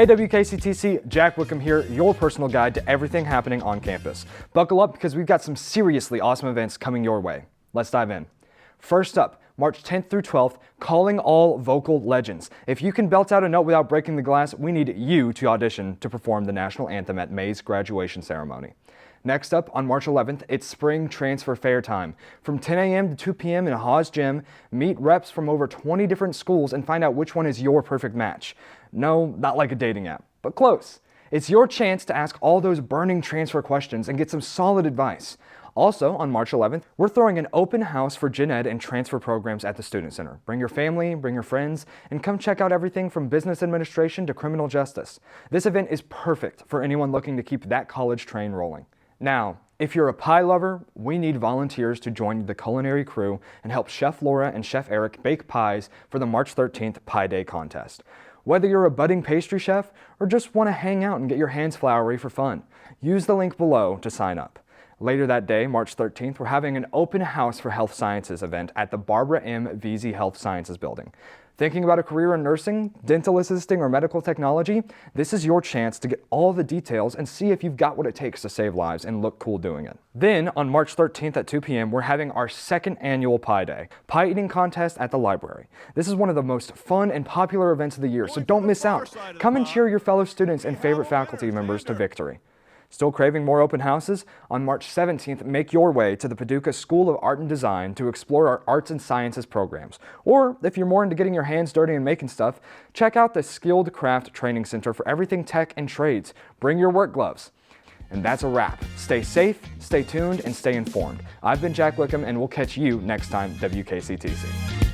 Hey WKCTC, Jack Wickham here, your personal guide to everything happening on campus. Buckle up because we've got some seriously awesome events coming your way. Let's dive in. First up, March 10th through 12th, calling all vocal legends. If you can belt out a note without breaking the glass, we need you to audition to perform the National Anthem at May's graduation ceremony. Next up, on March 11th, it's spring transfer fair time. From 10 a.m. to 2 p.m. in Haas Gym, meet reps from over 20 different schools and find out which one is your perfect match. No, not like a dating app, but close. It's your chance to ask all those burning transfer questions and get some solid advice. Also, on March 11th, we're throwing an open house for gen ed and transfer programs at the Student Center. Bring your family, bring your friends, and come check out everything from business administration to criminal justice. This event is perfect for anyone looking to keep that college train rolling. Now, if you're a pie lover, we need volunteers to join the culinary crew and help Chef Laura and Chef Eric bake pies for the March 13th Pie Day contest. Whether you're a budding pastry chef or just want to hang out and get your hands floury for fun, use the link below to sign up. Later that day, March 13th, we're having an open house for health sciences event at the Barbara M. Veazey Health Sciences building. Thinking about a career in nursing, dental assisting, or medical technology? This is your chance to get all the details and see if you've got what it takes to save lives and look cool doing it. Then, on March 13th at 2 p.m., we're having our second annual Pie Day, pie eating contest at the library. This is one of the most fun and popular events of the year, so don't miss out. Come and cheer your fellow students and favorite faculty members to victory. Still craving more open houses? On March 17th, make your way to the Paducah School of Art and Design to explore our arts and sciences programs. Or, if you're more into getting your hands dirty and making stuff, check out the Skilled Craft Training Center for everything tech and trades. Bring your work gloves. And that's a wrap. Stay safe, stay tuned, and stay informed. I've been Jack Wickham, and we'll catch you next time, WKCTC.